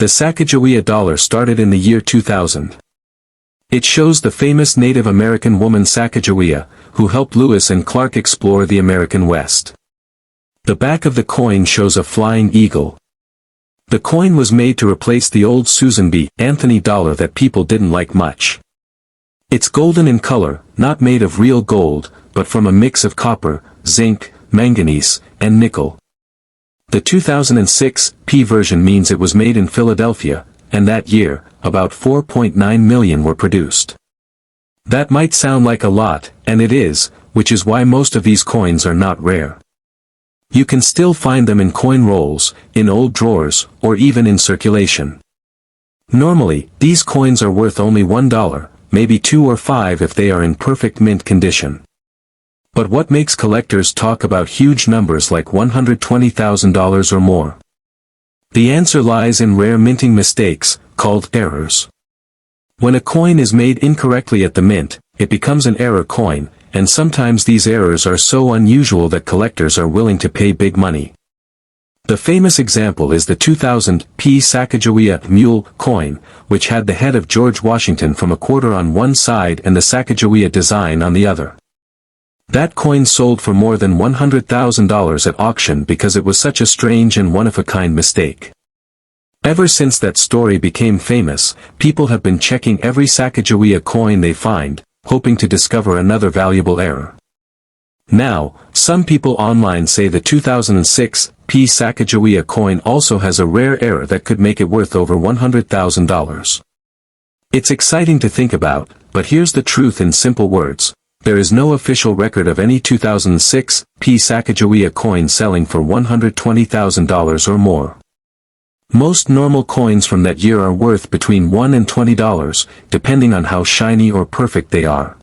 The Sacagawea dollar started in the year 2000. It shows the famous Native American woman Sacagawea, who helped Lewis and Clark explore the American West. The back of the coin shows a flying eagle. The coin was made to replace the old Susan B. Anthony dollar that people didn't like much. It's golden in color, not made of real gold, but from a mix of copper, zinc, manganese, and nickel. The 2006 P version means it was made in Philadelphia, and that year, about 4.9 million were produced. That might sound like a lot, and it is, which is why most of these coins are not rare. You can still find them in coin rolls, in old drawers, or even in circulation. Normally, these coins are worth only $1, maybe 2 or 5 if they are in perfect mint condition. But what makes collectors talk about huge numbers like $120,000 or more? The answer lies in rare minting mistakes, called errors. When a coin is made incorrectly at the mint, it becomes an error coin, and sometimes these errors are so unusual that collectors are willing to pay big money. The famous example is the 2000 P Sacagawea mule coin, which had the head of George Washington from a quarter on one side and the Sacagawea design on the other. That coin sold for more than $100,000 at auction because it was such a strange and one-of-a-kind mistake. Ever since that story became famous, people have been checking every Sacagawea coin they find, hoping to discover another valuable error. Now, some people online say the 2006 P Sacagawea coin also has a rare error that could make it worth over $100,000. It's exciting to think about, but here's the truth in simple words. There is no official record of any 2006 P Sacagawea coin selling for $120,000 or more. Most normal coins from that year are worth between $1 and $20, depending on how shiny or perfect they are.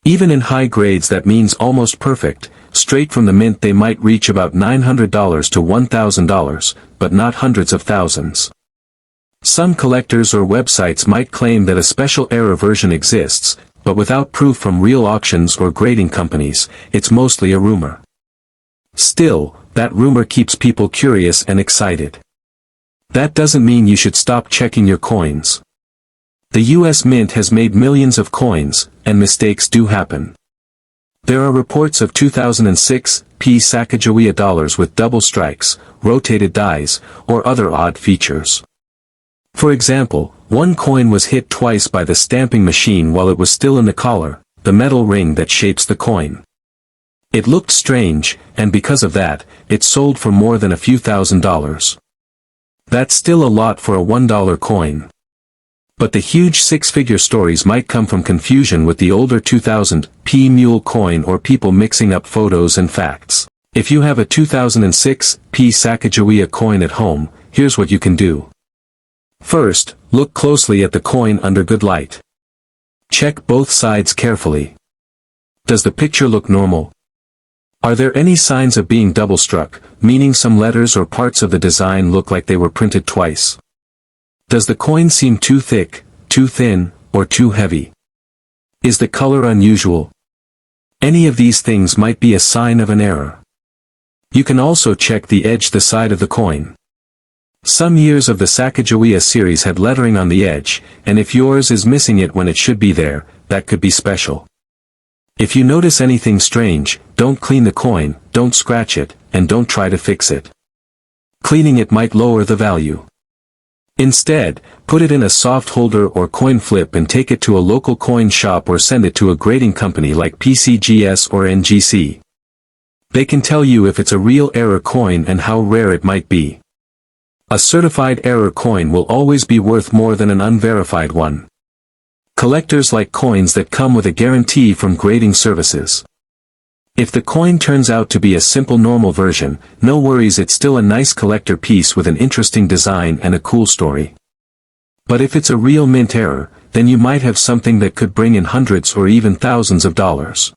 Even in high grades that means almost perfect, straight from the mint they might reach about $900 to $1,000, but not hundreds of thousands. Some collectors or websites might claim that a special error version exists, but without proof from real auctions or grading companies, it's mostly a rumor. Still, that rumor keeps people curious and excited. That doesn't mean you should stop checking your coins. The US Mint has made millions of coins, and mistakes do happen. There are reports of 2006 P Sacagawea dollars with double strikes, rotated dies, or other odd features. For example, one coin was hit twice by the stamping machine while it was still in the collar, the metal ring that shapes the coin. It looked strange, and because of that, it sold for more than a few $1,000s. That's still a lot for a $1 coin. But the huge six-figure stories might come from confusion with the older 2000 P mule coin or people mixing up photos and facts. If you have a 2006 P Sacagawea coin at home, here's what you can do. First, look closely at the coin under good light. Check both sides carefully. Does the picture look normal? Are there any signs of being double-struck, meaning some letters or parts of the design look like they were printed twice? Does the coin seem too thick, too thin, or too heavy? Is the color unusual? Any of these things might be a sign of an error. You can also check the edge, the side of the coin. Some years of the Sacagawea series had lettering on the edge, and if yours is missing it when it should be there, that could be special. If you notice anything strange, don't clean the coin, don't scratch it, and don't try to fix it. Cleaning it might lower the value. Instead, put it in a soft holder or coin flip and take it to a local coin shop or send it to a grading company like PCGS or NGC. They can tell you if it's a real error coin and how rare it might be. A certified error coin will always be worth more than an unverified one. Collectors like coins that come with a guarantee from grading services. If the coin turns out to be a simple normal version, no worries, it's still a nice collector piece with an interesting design and a cool story. But if it's a real mint error, then you might have something that could bring in hundreds or even thousands of dollars.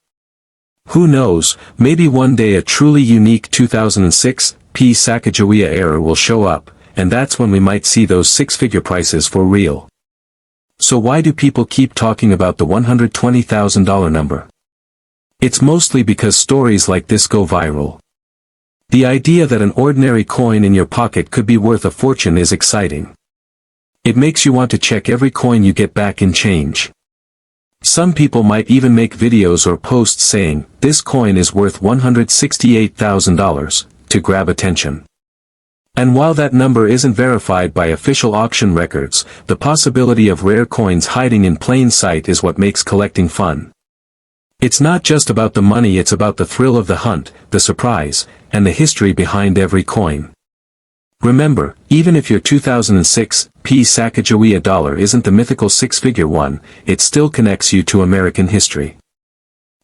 Who knows, maybe one day a truly unique 2006 P Sacagawea error will show up, and that's when we might see those six-figure prices for real. So why do people keep talking about the $120,000 number? It's mostly because stories like this go viral. The idea that an ordinary coin in your pocket could be worth a fortune is exciting. It makes you want to check every coin you get back in change. Some people might even make videos or posts saying, "This coin is worth $168,000, to grab attention. And while that number isn't verified by official auction records, the possibility of rare coins hiding in plain sight is what makes collecting fun. It's not just about the money, it's about the thrill of the hunt, the surprise, and the history behind every coin. Remember, even if your 2006 Sacagawea dollar isn't the mythical six-figure one, it still connects you to American history.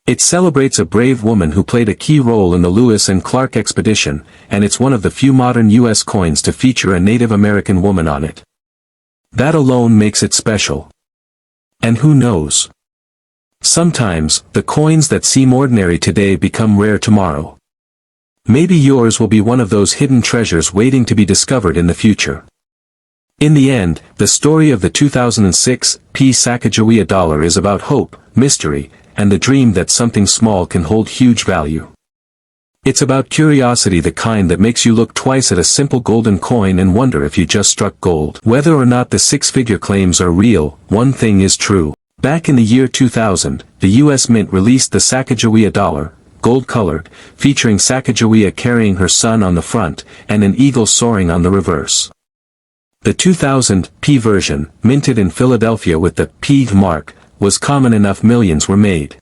It celebrates a brave woman who played a key role in the Lewis and Clark expedition, and it's one of the few modern U.S. coins to feature a Native American woman on it. That alone makes it special. And who knows? Sometimes, the coins that seem ordinary today become rare tomorrow. Maybe yours will be one of those hidden treasures waiting to be discovered in the future. In the end, the story of the 2006 Sacagawea dollar is about hope, mystery, and the dream that something small can hold huge value. It's about curiosity, the kind that makes you look twice at a simple golden coin and wonder if you just struck gold. Whether or not the six-figure claims are real, one thing is true. Back in the year 2000, the U.S. Mint released the Sacagawea dollar, gold-colored, featuring Sacagawea carrying her son on the front, and an eagle soaring on the reverse. The 2000 version, minted in Philadelphia with the P mark, was common enough millions were made.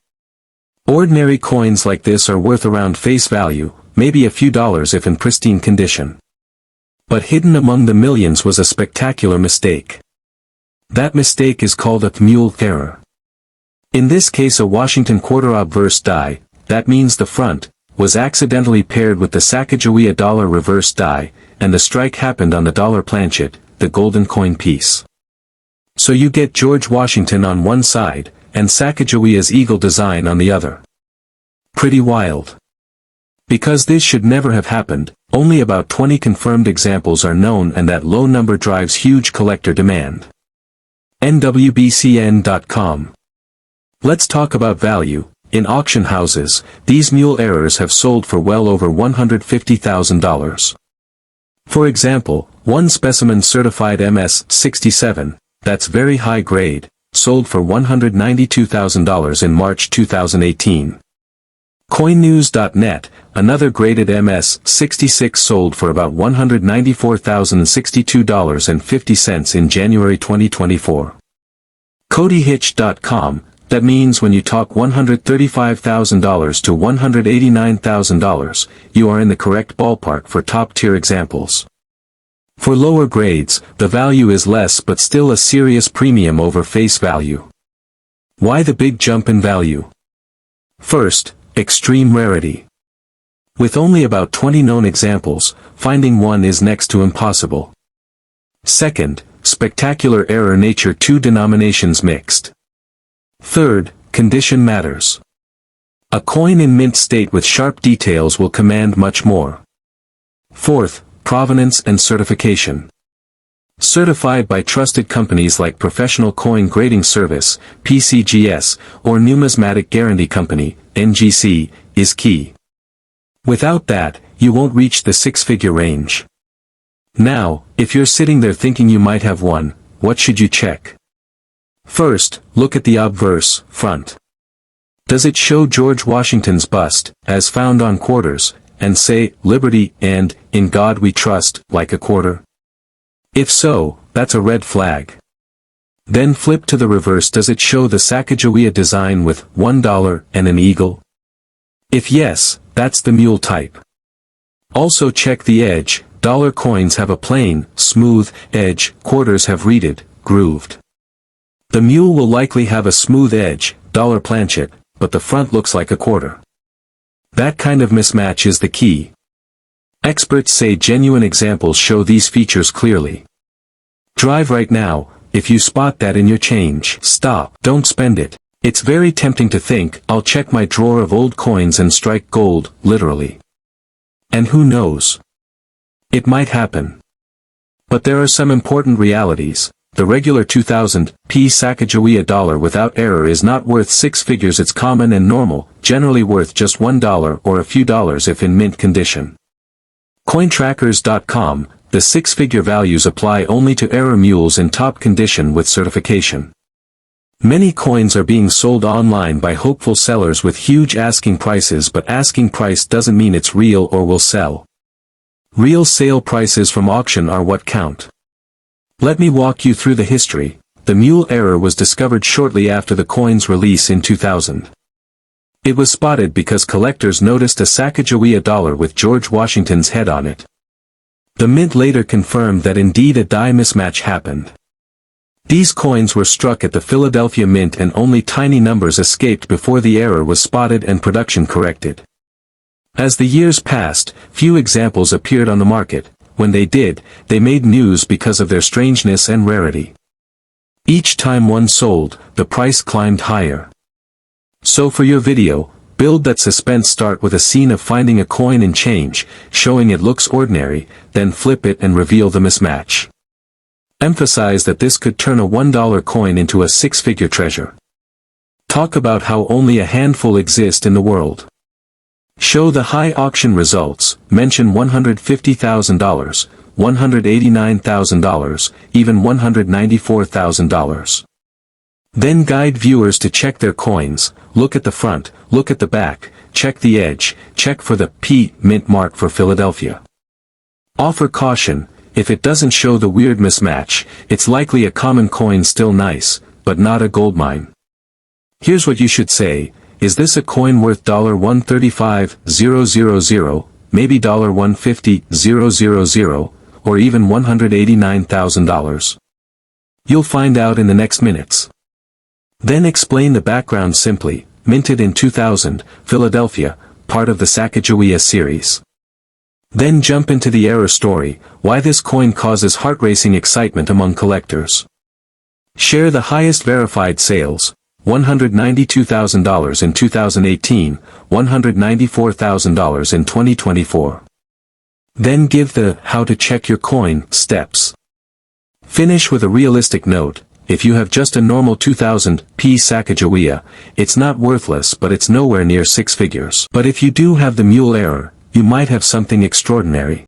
Ordinary coins like this are worth around face value, maybe a few dollars if in pristine condition. But hidden among the millions was a spectacular mistake. That mistake is called a mule error. In this case, a Washington quarter obverse die, that means the front, was accidentally paired with the Sacagawea dollar reverse die, and the strike happened on the dollar planchet, the golden coin piece. So you get George Washington on one side, and Sacagawea's eagle design on the other. Pretty wild. Because this should never have happened, only about 20 confirmed examples are known, and that low number drives huge collector demand. NWBCN.com. Let's talk about value. In auction houses, these mule errors have sold for well over $150,000. For example, one specimen certified MS-67, that's very high grade, sold for $192,000 in March 2018. CoinNews.net, another graded MS-66 sold for about $194,062.50 in January 2024. CodyHitch.com, that means when you talk $135,000 to $189,000, you are in the correct ballpark for top-tier examples. For lower grades, the value is less but still a serious premium over face value. Why the big jump in value? First, extreme rarity. With only about 20 known examples, finding one is next to impossible. Second, spectacular error nature, two denominations mixed. Third, condition matters. A coin in mint state with sharp details will command much more. Fourth, provenance and certification. Certified by trusted companies like Professional Coin Grading Service, PCGS, or Numismatic Guarantee Company, NGC, is key. Without that, you won't reach the six-figure range. Now, if you're sitting there thinking you might have one, what should you check? First, look at the obverse, front. Does it show George Washington's bust, as found on quarters, and say, "Liberty," and, "In God We Trust," like a quarter? If so, that's a red flag. Then flip to the reverse. Does it show the Sacagawea design with $1 and an eagle? If yes, that's the mule type. Also check the edge. Dollar coins have a plain, smooth edge, quarters have reeded, grooved. The mule will likely have a smooth edge, dollar planchet, but the front looks like a quarter. That kind of mismatch is the key. Experts say genuine examples show these features clearly. Drive right now. If you spot that in your change, stop. Don't spend it. It's very tempting to think, I'll check my drawer of old coins and strike gold, literally. And who knows? It might happen. But there are some important realities. The regular 2000 Sacagawea dollar without error is not worth six figures. It's common and normal, generally worth just $1 or a few dollars if in mint condition. Cointrackers.com, the six-figure values apply only to error mules in top condition with certification. Many coins are being sold online by hopeful sellers with huge asking prices, but asking price doesn't mean it's real or will sell. Real sale prices from auction are what count. Let me walk you through the history. The mule error was discovered shortly after the coin's release in 2000. It was spotted because collectors noticed a Sacagawea dollar with George Washington's head on it. The mint later confirmed that indeed a die mismatch happened. These coins were struck at the Philadelphia Mint and only tiny numbers escaped before the error was spotted and production corrected. As the years passed, few examples appeared on the market. When they did, they made news because of their strangeness and rarity. Each time one sold, the price climbed higher. So for your video, build that suspense. Start with a scene of finding a coin in change, showing it looks ordinary, then flip it and reveal the mismatch. Emphasize that this could turn a $1 coin into a six-figure treasure. Talk about how only a handful exist in the world. Show the high auction results, mention $150,000, $189,000, even $194,000. Then guide viewers to check their coins, look at the front, look at the back, check the edge, check for the P mint mark for Philadelphia. Offer caution, if it doesn't show the weird mismatch, it's likely a common coin, still nice, but not a goldmine. Here's what you should say: is this a coin worth $135,000, maybe $150,000, or even $189,000? You'll find out in the next minutes. Then explain the background simply: minted in 2000, Philadelphia, part of the Sacagawea series. Then jump into the error story, why this coin causes heart-racing excitement among collectors. Share the highest verified sales, $192,000 in 2018, $194,000 in 2024. Then give the how to check your coin steps. Finish with a realistic note: if you have just a normal 2000 P Sacagawea, it's not worthless, but it's nowhere near six figures. But if you do have the mule error, you might have something extraordinary.